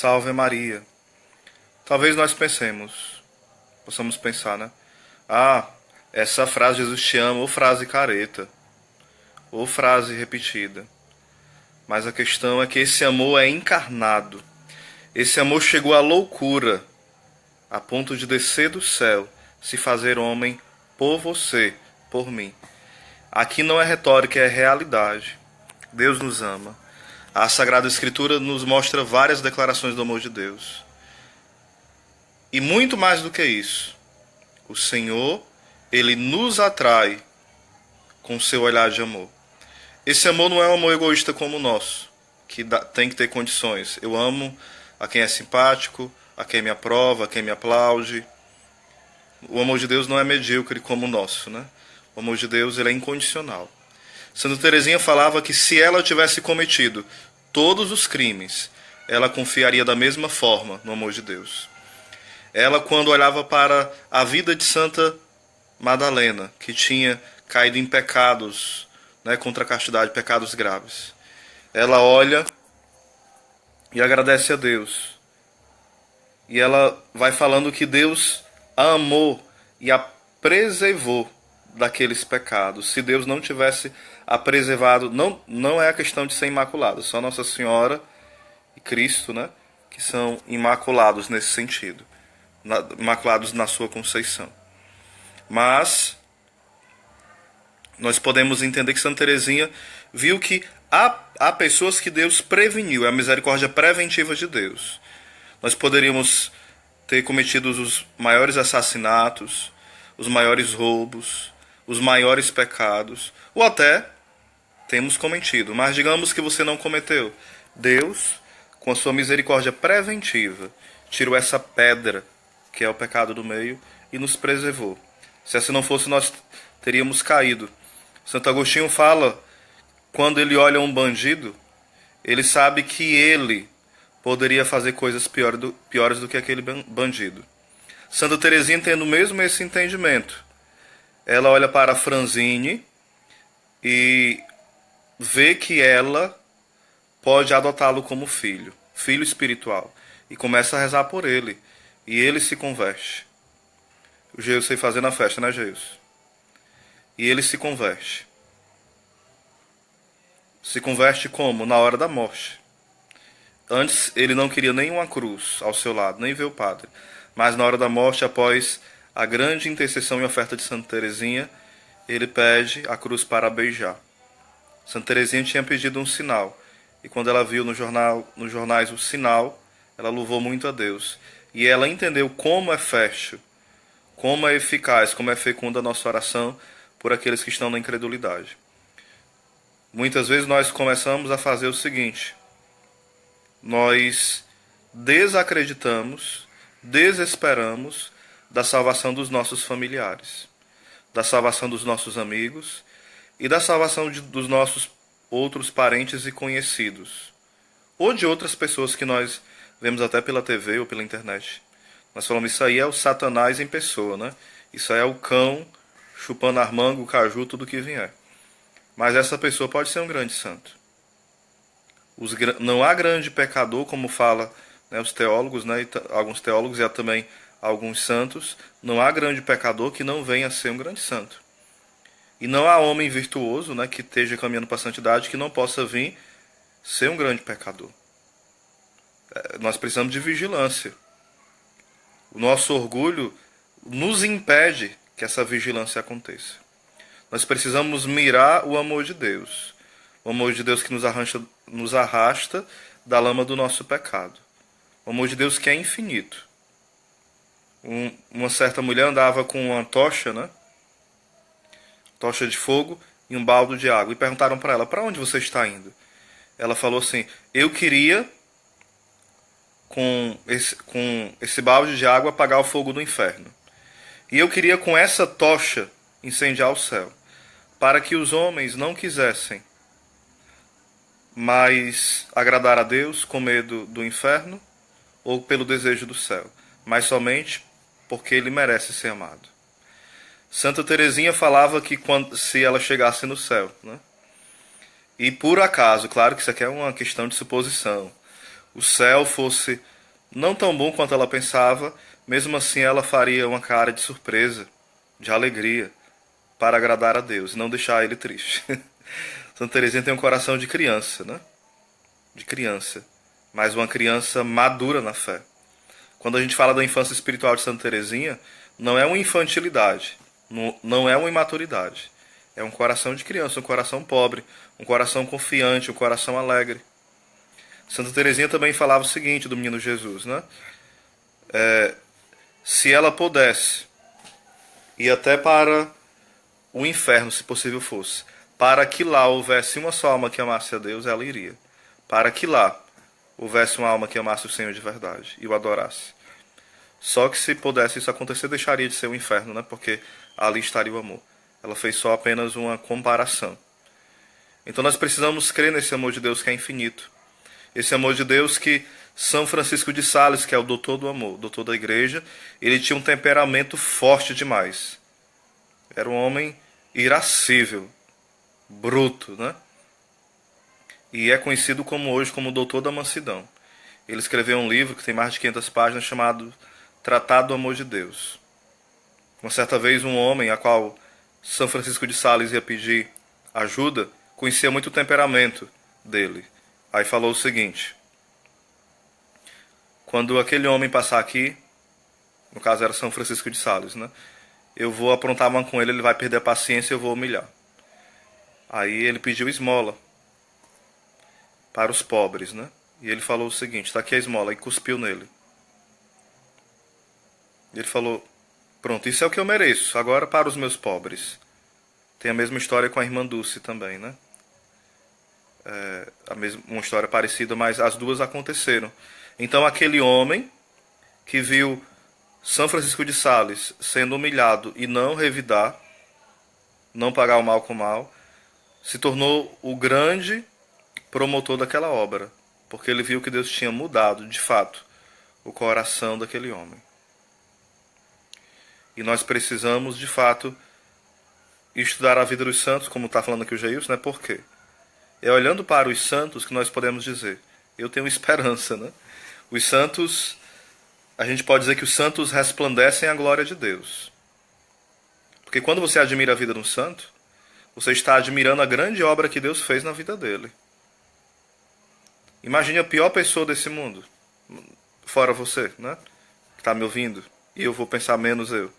Salve Maria. Talvez nós possamos pensar, né? Ah, essa frase Jesus te ama, ou frase careta, ou frase repetida. Mas a questão é que esse amor é encarnado. Esse amor chegou à loucura, a ponto de descer do céu, se fazer homem por você, por mim. Aqui não é retórica, é realidade. Deus nos ama. A Sagrada Escritura nos mostra várias declarações do amor de Deus. E muito mais do que isso, o Senhor, Ele nos atrai com seu olhar de amor. Esse amor não é um amor egoísta como o nosso, que tem que ter condições. Eu amo a quem é simpático, a quem me aprova, a quem me aplaude. O amor de Deus não é medíocre como o nosso, né? O amor de Deus, ele é incondicional. Santa Teresinha falava que se ela tivesse cometido todos os crimes, ela confiaria da mesma forma no amor de Deus. Ela, quando olhava para a vida de Santa Madalena, que tinha caído em pecados, né, contra a castidade, pecados graves, ela olha e agradece a Deus. E ela vai falando que Deus a amou e a preservou daqueles pecados. Se Deus não tivesse a preservado, não é a questão de ser imaculado, só Nossa Senhora e Cristo, né, que são imaculados nesse sentido, imaculados na sua conceição. Mas nós podemos entender que Santa Teresinha viu que há pessoas que Deus preveniu, é a misericórdia preventiva de Deus. Nós poderíamos ter cometido os maiores assassinatos, os maiores roubos, os maiores pecados, ou até temos cometido, mas digamos que você não cometeu. Deus, com a sua misericórdia preventiva, tirou essa pedra, que é o pecado do meio, e nos preservou. Se assim não fosse, nós teríamos caído. Santo Agostinho fala, quando ele olha um bandido, ele sabe que ele poderia fazer coisas piores do que aquele bandido. Santa Teresinha, tendo mesmo esse entendimento, ela olha para a Franzine e vê que ela pode adotá-lo como filho, filho espiritual, e começa a rezar por ele, e ele se converte. O Geus sei fazer na festa, né, Geus? E ele se converte. Se converte como? Na hora da morte. Antes ele não queria nenhuma cruz ao seu lado, nem ver o padre. Mas na hora da morte, após a grande intercessão e oferta de Santa Teresinha, ele pede a cruz para beijar. Santa Teresinha tinha pedido um sinal. E quando ela viu nos jornais o sinal, ela louvou muito a Deus. E ela entendeu como é fértil, como é eficaz, como é fecunda a nossa oração por aqueles que estão na incredulidade. Muitas vezes nós começamos a fazer o seguinte: nós desacreditamos, desesperamos da salvação dos nossos familiares, da salvação dos nossos amigos e da salvação dos nossos outros parentes e conhecidos, ou de outras pessoas que nós vemos até pela TV ou pela internet. Nós falamos, isso aí é o Satanás em pessoa, né? Isso aí é o cão chupando armango, caju, tudo que vier. Mas essa pessoa pode ser um grande santo. Não há grande pecador, como fala, né, os teólogos, né, alguns teólogos e há também alguns santos, não há grande pecador que não venha a ser um grande santo. E não há homem virtuoso, né, que esteja caminhando para a santidade que não possa vir ser um grande pecador. Nós precisamos de vigilância. O nosso orgulho nos impede que essa vigilância aconteça. Nós precisamos mirar o amor de Deus. O amor de Deus que nos arrasta da lama do nosso pecado. O amor de Deus que é infinito. Uma certa mulher andava com uma tocha, né? Tocha de fogo e um balde de água. E perguntaram para ela, para onde você está indo? Ela falou assim, eu queria, com esse balde de água, apagar o fogo do inferno. E eu queria, com essa tocha, incendiar o céu. Para que os homens não quisessem mais agradar a Deus com medo do inferno ou pelo desejo do céu, mas somente porque ele merece ser amado. Santa Teresinha falava que se ela chegasse no céu, né? E por acaso, claro que isso aqui é uma questão de suposição, o céu fosse não tão bom quanto ela pensava, mesmo assim ela faria uma cara de surpresa, de alegria, para agradar a Deus e não deixar ele triste. Santa Teresinha tem um coração de criança, né? De criança, mas uma criança madura na fé. Quando a gente fala da infância espiritual de Santa Teresinha, não é uma infantilidade, não é uma imaturidade. É um coração de criança, um coração pobre, um coração confiante, um coração alegre. Santa Teresinha também falava o seguinte do menino Jesus, né? Se ela pudesse ir até para o inferno, se possível fosse, para que lá houvesse uma só alma que amasse a Deus, ela iria. Para que lá houvesse uma alma que amasse o Senhor de verdade e o adorasse. Só que se pudesse isso acontecer, deixaria de ser um inferno, né? Porque ali estaria o amor. Ela fez só apenas uma comparação. Então nós precisamos crer nesse amor de Deus que é infinito. Esse amor de Deus que São Francisco de Sales, que é o doutor do amor, doutor da igreja, ele tinha um temperamento forte demais. Era um homem irascível, bruto, né? E é conhecido como hoje como o doutor da mansidão. Ele escreveu um livro que tem mais de 500 páginas chamado Tratado do Amor de Deus. Uma certa vez um homem a qual São Francisco de Sales ia pedir ajuda, conhecia muito o temperamento dele. Aí falou o seguinte: quando aquele homem passar aqui, no caso era São Francisco de Sales, né? Eu vou aprontar uma com ele vai perder a paciência e eu vou humilhar. Aí ele pediu esmola para os pobres, né? E ele falou o seguinte: está aqui a esmola, e cuspiu nele. E ele falou: pronto, isso é o que eu mereço, agora para os meus pobres. Tem a mesma história com a irmã Dulce também, né? Uma história parecida, mas as duas aconteceram. Então aquele homem que viu São Francisco de Sales sendo humilhado e não revidar, não pagar o mal com o mal, se tornou o grande promotor daquela obra, porque ele viu que Deus tinha mudado, de fato, o coração daquele homem. E nós precisamos, de fato, estudar a vida dos santos, como está falando aqui o Geilson, né? Por quê? É olhando para os santos que nós podemos dizer: eu tenho esperança, né? Os santos, a gente pode dizer que os santos resplandecem a glória de Deus. Porque quando você admira a vida de um santo, você está admirando a grande obra que Deus fez na vida dele. Imagine a pior pessoa desse mundo, fora você, né? Que está me ouvindo, e eu vou pensar menos eu.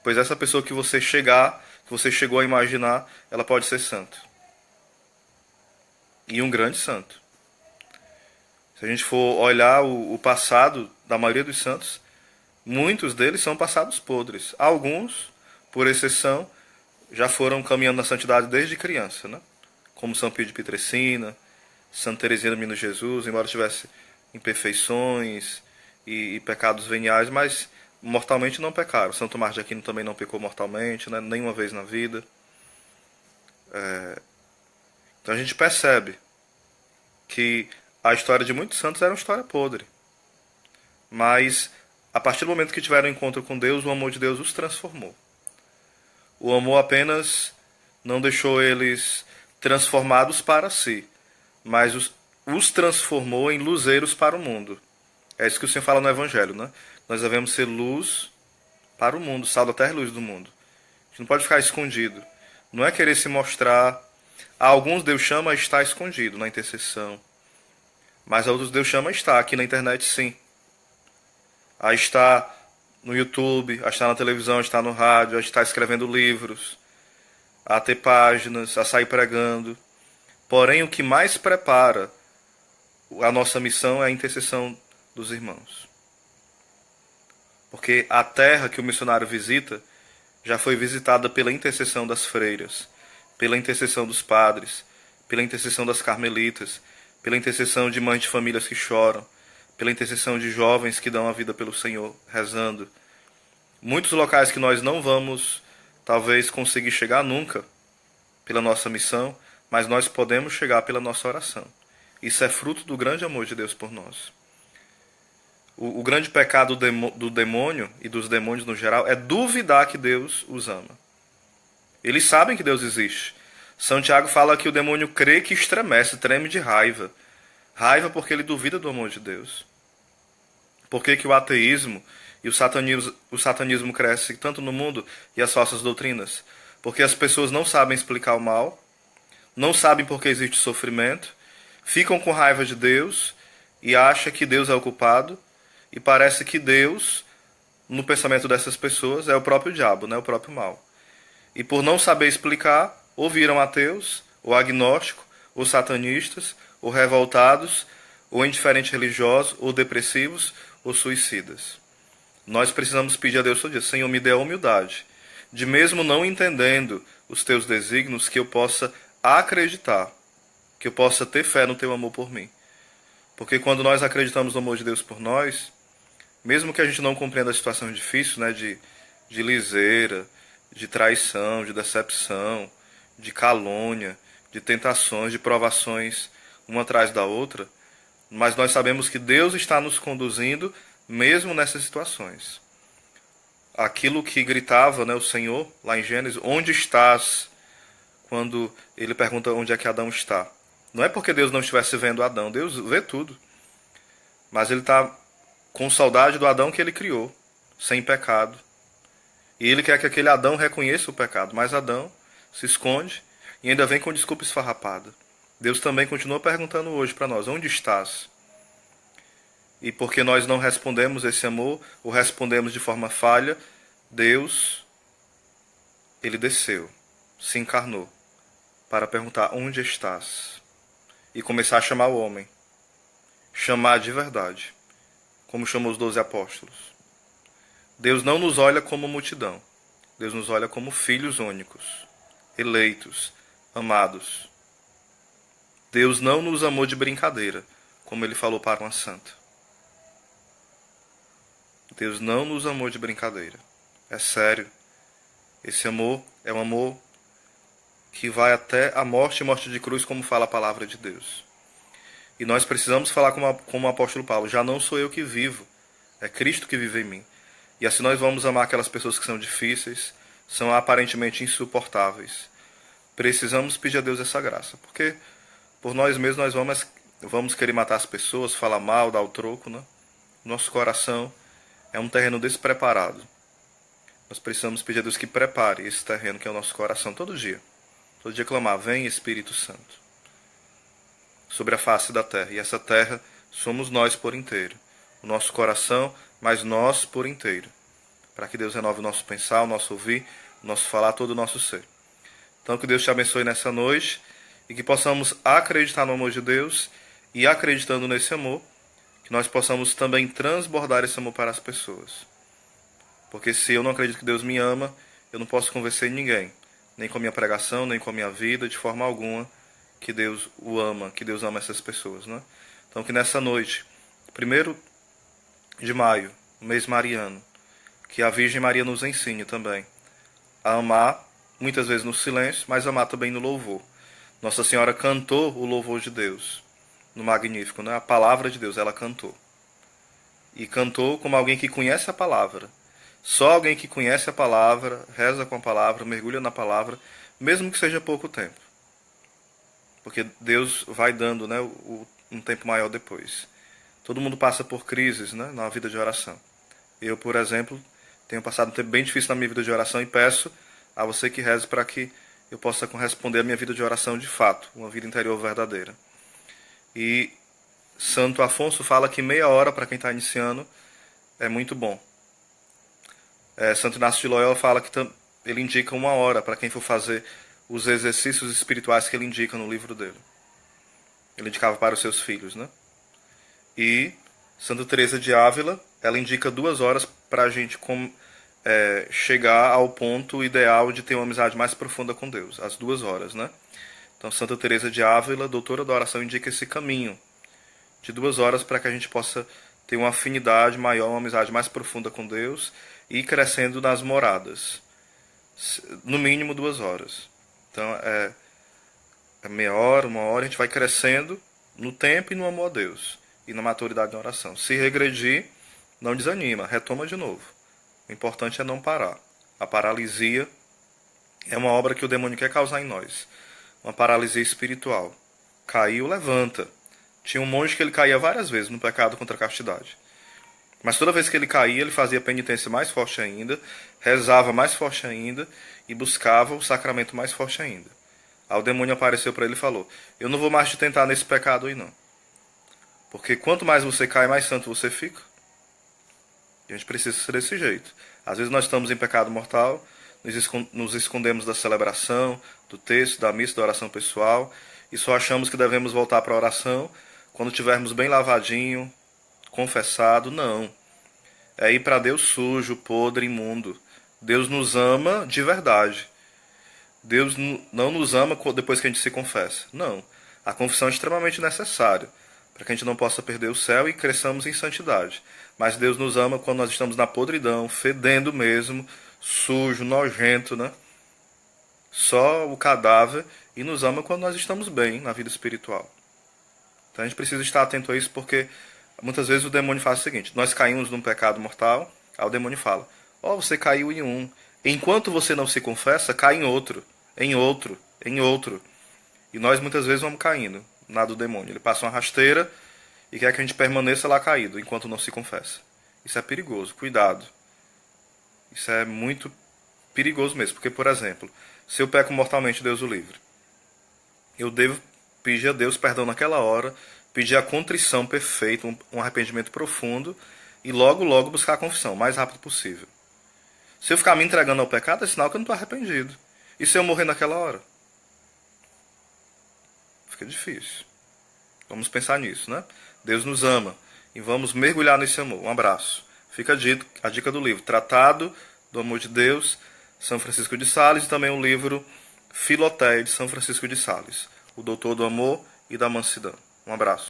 Pois essa pessoa que você chegou a imaginar, ela pode ser santo. E um grande santo. Se a gente for olhar o passado da maioria dos santos, muitos deles são passados podres. Alguns, por exceção, já foram caminhando na santidade desde criança, né? Como São Pio de Pietrelcina, Santa Teresinha do Menino Jesus, embora tivesse imperfeições e pecados veniais, mas mortalmente não pecaram. São Tomás de Aquino também não pecou mortalmente, né? Nenhuma vez na vida. Então a gente percebe que a história de muitos santos era uma história podre. Mas a partir do momento que tiveram um encontro com Deus, o amor de Deus os transformou. O amor apenas não deixou eles transformados para si, mas os transformou em luzeiros para o mundo. É isso que o Senhor fala no Evangelho, né? Nós devemos ser luz para o mundo, sal da terra e luz do mundo. A gente não pode ficar escondido. Não é querer se mostrar. A alguns Deus chama a estar escondido na intercessão. Mas a outros Deus chama a estar aqui na internet, sim. A estar no YouTube, a estar na televisão, a estar no rádio, a estar escrevendo livros, a ter páginas, a sair pregando. Porém, o que mais prepara a nossa missão é a intercessão dos irmãos. Porque a terra que o missionário visita já foi visitada pela intercessão das freiras, pela intercessão dos padres, pela intercessão das carmelitas, pela intercessão de mães de famílias que choram, pela intercessão de jovens que dão a vida pelo Senhor, rezando. Muitos locais que nós não vamos, talvez, conseguir chegar nunca pela nossa missão, mas nós podemos chegar pela nossa oração. Isso é fruto do grande amor de Deus por nós. O grande pecado do demônio e dos demônios no geral é duvidar que Deus os ama. Eles sabem que Deus existe. São Tiago fala que o demônio crê que estremece, treme de raiva. Raiva porque ele duvida do amor de Deus. Por que que o ateísmo e o satanismo cresce tanto no mundo e as falsas doutrinas? Porque as pessoas não sabem explicar o mal, não sabem por que existe sofrimento, ficam com raiva de Deus e acham que Deus é o culpado, e parece que Deus, no pensamento dessas pessoas, é o próprio diabo, né? O próprio mal. E por não saber explicar, ou viram ateus, ou agnósticos, ou satanistas, ou revoltados, ou indiferentes religiosos, ou depressivos, ou suicidas. Nós precisamos pedir a Deus todo dia: Senhor, me dê a humildade de, mesmo não entendendo os teus desígnios, que eu possa acreditar, que eu possa ter fé no teu amor por mim. Porque quando nós acreditamos no amor de Deus por nós, mesmo que a gente não compreenda a situação difícil, né, de liseira, de traição, de decepção, de calúnia, de tentações, de provações uma atrás da outra, mas nós sabemos que Deus está nos conduzindo mesmo nessas situações. Aquilo que gritava, né, o Senhor, lá em Gênesis: onde estás? Quando ele pergunta onde é que Adão está. Não é porque Deus não estivesse vendo Adão, Deus vê tudo. Mas ele está com saudade do Adão que ele criou, sem pecado. E ele quer que aquele Adão reconheça o pecado, mas Adão se esconde e ainda vem com desculpa esfarrapada. Deus também continua perguntando hoje para nós: onde estás? E porque nós não respondemos esse amor, ou respondemos de forma falha, Deus, ele desceu, se encarnou, para perguntar: onde estás? E começar a chamar o homem. Chamar de verdade, como chamou os 12 apóstolos. Deus não nos olha como multidão. Deus nos olha como filhos únicos, eleitos, amados. Deus não nos amou de brincadeira, como ele falou para uma santa. Deus não nos amou de brincadeira. É sério. Esse amor é um amor que vai até a morte e morte de cruz, como fala a palavra de Deus. E nós precisamos falar como o apóstolo Paulo: já não sou eu que vivo, é Cristo que vive em mim. E assim nós vamos amar aquelas pessoas que são difíceis, são aparentemente insuportáveis. Precisamos pedir a Deus essa graça, porque por nós mesmos nós vamos querer matar as pessoas, falar mal, dar o troco, né? Nosso coração é um terreno despreparado. Nós precisamos pedir a Deus que prepare esse terreno que é o nosso coração todo dia. Todo dia clamar: vem Espírito Santo, sobre a face da terra. E essa terra somos nós por inteiro. O nosso coração, mas nós por inteiro. Para que Deus renove o nosso pensar, o nosso ouvir, o nosso falar, todo o nosso ser. Então que Deus te abençoe nessa noite e que possamos acreditar no amor de Deus, e acreditando nesse amor, que nós possamos também transbordar esse amor para as pessoas. Porque se eu não acredito que Deus me ama, eu não posso convencer ninguém, nem com a minha pregação, nem com a minha vida, de forma alguma, que Deus o ama, que Deus ama essas pessoas, né? Então que nessa noite, 1º de maio, mês mariano, que a Virgem Maria nos ensine também a amar, muitas vezes no silêncio, mas amar também no louvor. Nossa Senhora cantou o louvor de Deus no Magnífico, né? A palavra de Deus, ela cantou. E cantou como alguém que conhece a palavra. Só alguém que conhece a palavra, reza com a palavra, mergulha na palavra, mesmo que seja pouco tempo. Porque Deus vai dando, né, um tempo maior depois. Todo mundo passa por crises, né, na vida de oração. Eu, por exemplo, tenho passado um tempo bem difícil na minha vida de oração e peço a você que reze para que eu possa corresponder à minha vida de oração de fato, uma vida interior verdadeira. E Santo Afonso fala que meia hora para quem está iniciando é muito bom. Santo Inácio de Loyola fala que ele indica 1 hora para quem for fazer os exercícios espirituais que ele indica no livro dele. Ele indicava para os seus filhos, né? E Santa Teresa de Ávila, ela indica 2 horas para a gente chegar ao ponto ideal de ter uma amizade mais profunda com Deus, as 2 horas, né? Então Santa Teresa de Ávila, doutora da oração, indica esse caminho de 2 horas para que a gente possa ter uma afinidade maior, uma amizade mais profunda com Deus e ir crescendo nas moradas. No mínimo 2 horas. Então é meia hora, 1 hora, a gente vai crescendo no tempo e no amor a Deus e na maturidade da oração. Se regredir, não desanima, retoma de novo. O importante é não parar. A paralisia é uma obra que o demônio quer causar em nós. Uma paralisia espiritual. Caiu, levanta. Tinha um monge que ele caía várias vezes no pecado contra a castidade. Mas toda vez que ele caía, ele fazia penitência mais forte ainda, rezava mais forte ainda e buscava o sacramento mais forte ainda. Aí o demônio apareceu para ele e falou: eu não vou mais te tentar nesse pecado aí não. Porque quanto mais você cai, mais santo você fica. E a gente precisa ser desse jeito. Às vezes nós estamos em pecado mortal, nos escondemos da celebração, do texto, da missa, da oração pessoal, e só achamos que devemos voltar para a oração quando tivermos bem lavadinho, confessado. Não. É ir para Deus sujo, podre, imundo. Deus nos ama de verdade. Deus não nos ama depois que a gente se confessa. Não. A confissão é extremamente necessária para que a gente não possa perder o céu e cresçamos em santidade. Mas Deus nos ama quando nós estamos na podridão, fedendo mesmo, sujo, nojento, né? Só o cadáver, e nos ama quando nós estamos bem na vida espiritual. Então a gente precisa estar atento a isso, porque muitas vezes o demônio faz o seguinte: nós caímos num pecado mortal, aí o demônio fala: ó, você caiu em um. Enquanto você não se confessa, cai em outro, em outro, em outro. E nós muitas vezes vamos caindo na do demônio. Ele passa uma rasteira e quer que a gente permaneça lá caído, enquanto não se confessa. Isso é perigoso, cuidado. Isso é muito perigoso mesmo, porque, por exemplo, se eu peco mortalmente, Deus o livre, eu devo pedir a Deus perdão naquela hora, pedir a contrição perfeita, um arrependimento profundo, e logo, logo buscar a confissão, o mais rápido possível. Se eu ficar me entregando ao pecado, é sinal que eu não estou arrependido. E se eu morrer naquela hora? Fica difícil. Vamos pensar nisso, né? Deus nos ama e vamos mergulhar nesse amor. Um abraço. Fica a dica do livro Tratado do Amor de Deus, São Francisco de Sales, e também o livro Filoteia, de São Francisco de Sales, o Doutor do Amor e da Mansidão. Um abraço.